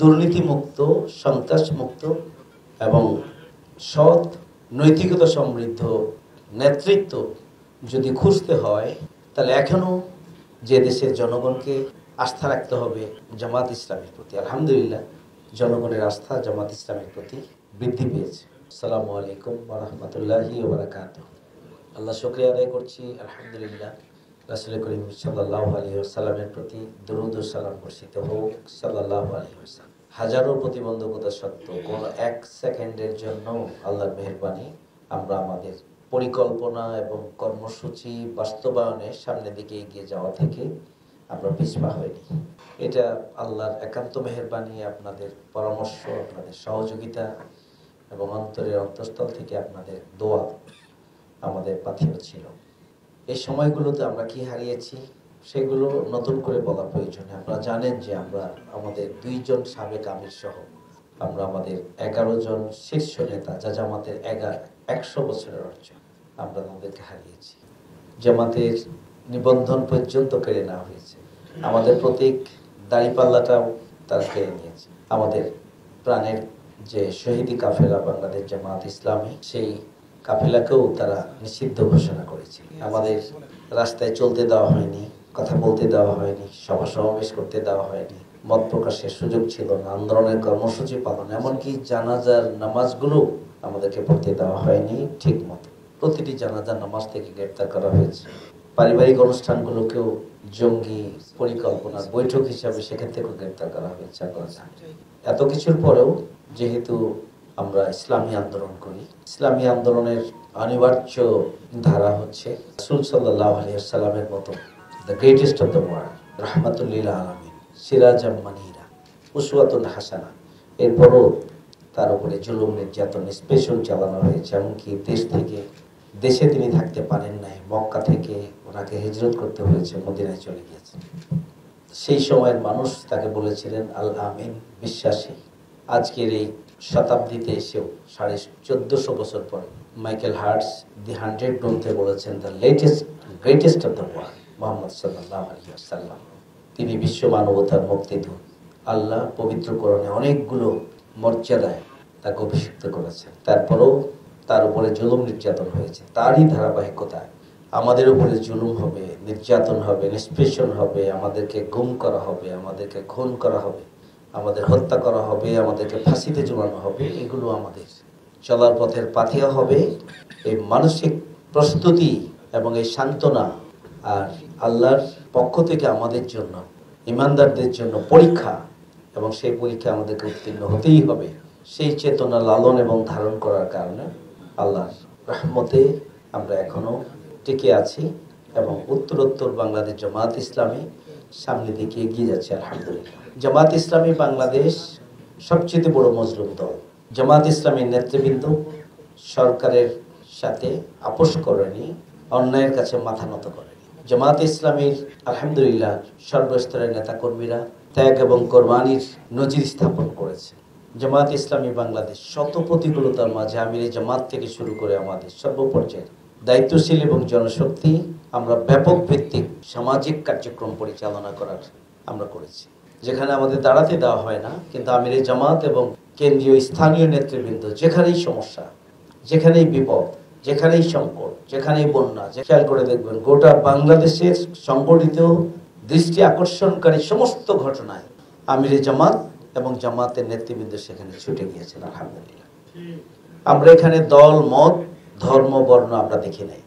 দুর্নীতিমুক্ত, সন্ত্রাসমুক্ত এবং সৎ নৈতিকতা সমৃদ্ধ নেতৃত্ব যদি খুঁজতে হয়, তাহলে এখনও যে দেশের জনগণকে আস্থা রাখতে হবে জামাত ইসলামের প্রতি। আলহামদুলিল্লাহ, জনগণের আস্থা জামাত ইসলামের প্রতি বৃদ্ধি পেয়েছে। আসসালামু আলাইকুম ওয়া রাহমাতুল্লাহি ওয়া বারাকাতুহু। আল্লাহ শুকরিয়া আদায় করছি, আলহামদুলিল্লাহ। রাসূল করিম সাল্লাল্লাহু আলাইহি ওয়াসাল্লামের প্রতি দরুদ ও সালাম বর্ষিত হোক সাল্লাল্লাহু আলাইহি ওয়াসাল্লাম। হাজারো প্রতিবন্ধকতা সত্ত্বেও কোনো এক সেকেন্ডের জন্য আল্লাহর মেহেরবানি আমরা আমাদের পরিকল্পনা এবং কর্মসূচি বাস্তবায়নে সামনের দিকে এগিয়ে যাওয়া থেকে আমরা পিছপা হইনি। এটা আল্লাহর একান্ত মেহেরবানি, আপনাদের পরামর্শ, আপনাদের সহযোগিতা এবং অন্তরের অন্তঃস্থল থেকে আপনাদের দোয়া আমাদের পাথেয় ছিল। এই সময়গুলোতে আমরা কি হারিয়েছি সেগুলো নতুন করে বলা প্রয়োজন। আপনারা জানেন যে আমরা আমাদের 2 জন সাবেক আমির সহ আমরা আমাদের 11 জন শীর্ষ নেতা, যা জামাতের 100 বছরের অর্জন, আমরা তাদেরকে হারিয়েছি। জামাতের নিবন্ধন পর্যন্ত কেড়ে নেওয়া হয়েছে। আমাদের প্রতীক দাড়িপাল্লাটাও তারা কেড়ে নিয়েছে। আমাদের প্রাণের যে শহীদি কাফেলা বাংলাদেশ জামাত ইসলামী, সেই কাফেলাকেও তারা নিষিদ্ধ ঘোষণা করেছে। আমাদের রাস্তায় চলতে দেওয়া হয়নি, কথা বলতে দেওয়া হয়নি, সভা সমাবেশ করতে দেওয়া হয়নি, মত প্রকাশের সুযোগ ছিল না, আন্দোলনের কর্মসূচি পালন, এমনকি জানাজার নামাজগুলো আমাদেরকে পড়তে দেওয়া হয়নি ঠিক মতো। প্রতিটি জানাজার নামাজ থেকে গ্রেপ্তার করা হয়েছে। পারিবারিক অনুষ্ঠানগুলোকেও জঙ্গি পরিকল্পনার বৈঠক হিসাবে সেখান থেকেও গ্রেপ্তার করা হয়েছে। এত কিছুর পরেও যেহেতু আমরা ইসলামী আন্দোলন করি, ইসলামী আন্দোলনের অনিবার্য ধারা হচ্ছে রাসূল সাল্লাল্লাহু আলাইহি ওয়াসাল্লামের মতো the greatest of the world, রাহমাতুল লিল আলামিন, সিরাজাম মানিরা, উসওয়াতুন হাসানা। এরপরও তার উপরে জুলুম, নির্যাতন, নিষ্পেষণ চালানো হয়েছে। এমনকি দেশে তিনি থাকতে পারেন নাই, মক্কা থেকে ওনাকে হিজরত করতে হয়েছে, মদিনায় চলে গিয়েছে। সেই সময়ের মানুষ তাকে বলেছিলেন আল আমিন, বিশ্বাসী। আজকের এই শতাব্দীতে এসেও 1450 বছর পরে মাইকেল হার্টস দি 100 গ্রন্থে বলেছেন the greatest of the world, Muhammad সাল্লাল্লাহু আলাইহি ওয়াসাল্লাম। তিনি বিশ্ব মানবতার মুক্তিদূত। আল্লাহ পবিত্র কোরআনে অনেকগুলো মর্যাদায় তাকে অভিষিক্ত করেছেন। তারপরেও তার উপরে জুলুম নির্যাতন হয়েছে। তারই ধারাবাহিকতায় আমাদের উপরে জুলুম হবে, নির্যাতন হবে, নিষ্পেষণ হবে, আমাদেরকে গুম করা হবে, আমাদেরকে খুন করা হবে, আমাদের হত্যা করা হবে, আমাদেরকে ফাঁসিতে ঝুলানো হবে। এগুলো আমাদের চলার পথের পাথেয় হবে। এই মানসিক প্রস্তুতি এবং এই সান্ত্বনা আর আল্লাহর পক্ষ থেকে আমাদের জন্য, ইমানদারদের জন্য পরীক্ষা, এবং সেই পরীক্ষা আমাদেরকে উত্তীর্ণ হতেই হবে। সেই চেতনা লালন এবং ধারণ করার কারণে আল্লাহর রহমতে আমরা এখনো টিকে আছি এবং উত্তরোত্তর বাংলাদেশ জামাত ইসলামী সামনের দিকে এগিয়ে যাচ্ছে, আলহামদুলিল্লাহ। জামাত ইসলামী বাংলাদেশ সবচেয়ে বড় মজলুম দল। জামাত ইসলামীর নেতৃবৃন্দ সরকারের সাথে আপোষ করেনি, অন্যায়ের কাছে মাথা নত করেনি। জামাত ইসলামীর আলহামদুলিল্লাহ সর্বস্তরের নেতাকর্মীরা ত্যাগ এবং কোরবানির নজির স্থাপন করেছে। জামাত ইসলামী বাংলাদেশ শত প্রতিকূলতার মাঝে আমিরে জামাত থেকে শুরু করে আমাদের সর্বপর্যায়ে দায়িত্বশীল এবং জনশক্তি আমরা ব্যাপক ভিত্তিক সামাজিক কার্যক্রম পরিচালনা আমরা করেছি, যেখানে আমাদের দাঁড়াতে দেওয়া হয় না। কিন্তু আমিরে জামাত এবং কেন্দ্রীয় স্থানীয় নেতৃবৃন্দ যেখানেই সমস্যা, যেখানেই বিপদ, যেখানেই সংকট, যেখানেই বন্যা, খেয়াল করে দেখবেন গোটা বাংলাদেশের সংগঠিত দৃষ্টি আকর্ষণকারী সমস্ত ঘটনায় আমিরে জামাত এবং জামাতের নেতৃবৃন্দ সেখানে ছুটে গিয়েছেন, আলহামদুলিল্লাহ। আমরা এখানে দল, মত, ধর্ম, বর্ণ আমরা দেখি নাই।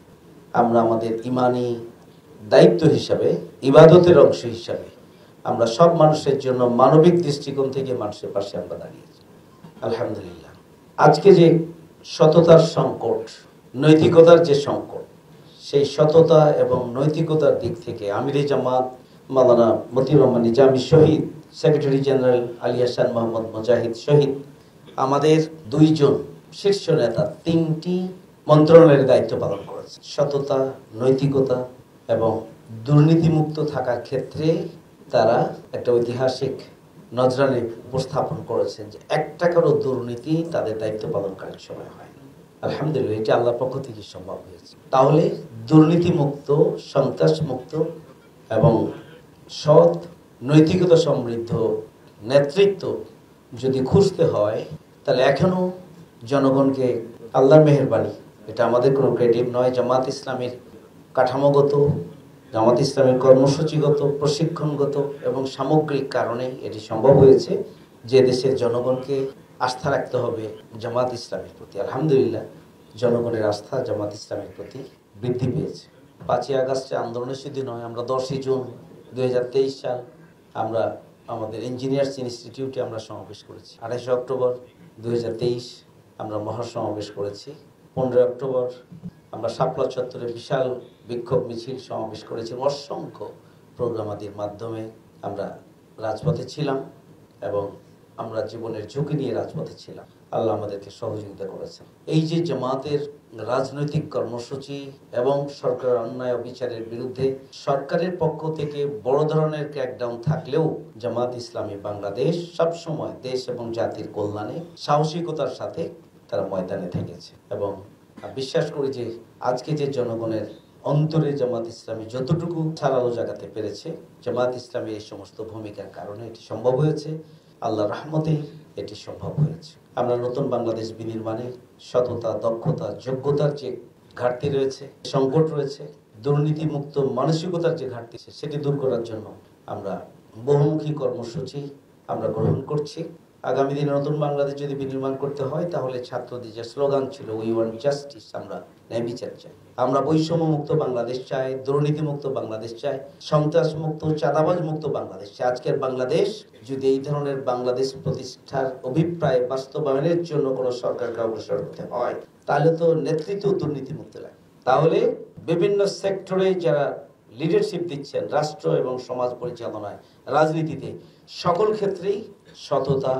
আমরা আমাদের ইমানি দায়িত্ব হিসাবে, ইবাদতের অংশ হিসাবে আমরা সব মানুষের জন্য মানবিক দৃষ্টিকোণ থেকে মানুষের পাশে আমরা দাঁড়িয়েছি, আলহামদুলিল্লাহ। আজকে যে সততার সংকট, নৈতিকতার যে সংকট, সেই সততা এবং নৈতিকতার দিক থেকে আমিরে জামাত মাওলানা মতিউর রহমান নিজামী শহীদ, সেক্রেটারি জেনারেল আলী হাসান মোহাম্মদ মুজাহিদ শহীদ, আমাদের 2 জন শীর্ষ নেতা 3টি মন্ত্রণালয়ের দায়িত্ব পালন করেছে। সততা, নৈতিকতা এবং দুর্নীতিমুক্ত থাকার ক্ষেত্রে তারা একটা ঐতিহাসিক নজরানি উপস্থাপন করেছেন যে 1 টাকারও দুর্নীতি তাদের দায়িত্ব পালনকালীন সময় হয়। আলহামদুলিল্লাহ, এটি আল্লাহর পক্ষ থেকে সম্ভব হয়েছে। তাহলে দুর্নীতিমুক্ত, সন্ত্রাসমুক্ত এবং সৎ নৈতিকতা সমৃদ্ধ নেতৃত্ব যদি খুঁজতে হয় তাহলে এখনো জনগণকে আল্লাহর মেহেরবানি, এটা আমাদের কোনো ক্রেডিট নয়, জামাত ইসলামের কাঠামোগত, জামাত ইসলামের কর্মসূচিগত, প্রশিক্ষণগত এবং সামগ্রিক কারণে এটি সম্ভব হয়েছে যে দেশের জনগণকে আস্থা রাখতে হবে জামাত ইসলামের প্রতি। আলহামদুলিল্লাহ, জনগণের আস্থা জামাত ইসলামের প্রতি বৃদ্ধি পেয়েছে। 5ই আগস্টে আন্দোলনের শুধু নয়, আমরা 10ই জুন 2023 সাল আমরা আমাদের ইঞ্জিনিয়ার্স ইনস্টিটিউটে আমরা সমাবেশ করেছি। 28 অক্টোবর 2023 আমরা মহাসমাবেশ করেছি। 15 অক্টোবর আমরা শাপলা চত্বরে বিশাল বিক্ষোভ মিছিল সমাবেশ করেছি। অসংখ্য প্রোগ্রামাদির মাধ্যমে আমরা রাজপথে ছিলাম এবং আমরা জীবনের ঝুঁকি নিয়ে রাজপথে ছিলাম। আল্লাহ আমাদেরকে সহযোগিতা করেছেন। এই যে জামাতের রাজনৈতিক কর্মসূচি এবং সরকারের অন্যায় অবিচারের বিরুদ্ধে সরকারের পক্ষ থেকে বড় ধরনের ক্র্যাকডাউন থাকলেও জামাত ইসলামী বাংলাদেশ সবসময় দেশ এবং জাতির কল্যাণে সাহসিকতার সাথে তারা ময়দানে থেকেছে এবং বিশ্বাস করি যে আজকে যে জনগণের অন্তরে জামাত ইসলামী যতটুকু ছাড়ালো জাগাতে পেরেছে, জামাত ইসলামী এই সমস্ত ভূমিকার কারণে এটি সম্ভব হয়েছে। আল্লাহর রহমতেই এটি সম্ভব হয়েছে। আমরা নতুন বাংলাদেশ বিনির্মাণে সততা, দক্ষতা, যোগ্যতার যে ঘাটতি রয়েছে, সংকট রয়েছে, দুর্নীতিমুক্ত মানসিকতার যে ঘাটতি, সেটি দূর করার জন্য আমরা বহুমুখী কর্মসূচি আমরা গ্রহণ করছি। আগামী দিনে নতুন বাংলাদেশ যদি বিনির্মাণ করতে হয় তাহলে ছাত্রদের যে স্লোগান ছিল, উই ওয়ান্ট জাস্টিস, আমরা ন্যায় বিচার চাই, আমরা বৈষম্য মুক্ত বাংলাদেশ চাই, দুর্নীতি মুক্ত বাংলাদেশ চাই, সন্ত্রাস মুক্ত, চাঁদাবাজ মুক্ত বাংলাদেশ চাই। আজকের বাংলাদেশ যদি এই ধরনের বাংলাদেশ প্রতিষ্ঠার অভিপ্রায় বাস্তবায়নের জন্য কোনো সরকারকে অগ্রসর হতে হয় তাহলে তো নেতৃত্ব দুর্নীতি মুক্ত লাগে। তাহলে বিভিন্ন সেক্টরে যারা লিডারশিপ দিচ্ছেন রাষ্ট্র এবং সমাজ পরিচালনায়, রাজনীতিতে, সকল ক্ষেত্রেই সততা,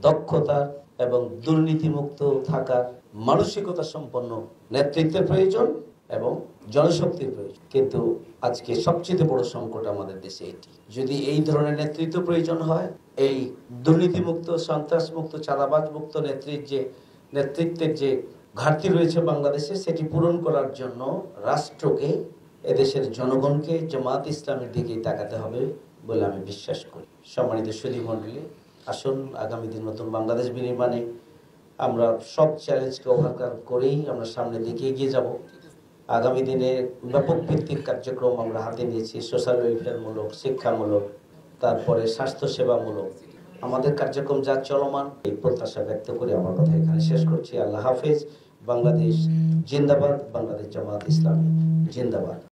দক্ষতা এবং দুর্নীতিমুক্ত থাকার মানসিকতা সম্পন্ন নেতৃত্বের প্রয়োজন এবং জনশক্তির প্রয়োজন। কিন্তু আজকে সবচেয়ে বড় সংকট আমাদের দেশে এটি। যদি এই ধরনের নেতৃত্ব প্রয়োজন হয়, এই দুর্নীতিমুক্ত, সন্ত্রাসমুক্ত, চাঁদাবাজ মুক্ত নেতৃত্বের যে ঘাটতি রয়েছে বাংলাদেশে, সেটি পূরণ করার জন্য রাষ্ট্রকে, এদেশের জনগণকে জামাত ইসলামের দিকেই তাকাতে হবে বলে আমি বিশ্বাস করি। সম্মানিত সুধী মণ্ডলী, আসুন আগামী দিন নতুন বাংলাদেশ বিনির্মাণে আমরা সব চ্যালেঞ্জকে ওভারকাম করেই আমরা সামনের দিকে এগিয়ে যাব। আগামী দিনে ব্যাপক ভিত্তিক কার্যক্রম আমরা হাতে নিয়েছি, সোশ্যাল ওয়েলফেয়ারমূলক, শিক্ষামূলক, তারপরে স্বাস্থ্যসেবামূলক আমাদের কার্যক্রম যা চলমান, এই প্রত্যাশা ব্যক্ত করে আমার কথা এখানে শেষ করছি। আল্লাহ হাফেজ। বাংলাদেশ জিন্দাবাদ, বাংলাদেশ জামাত ইসলামী জিন্দাবাদ।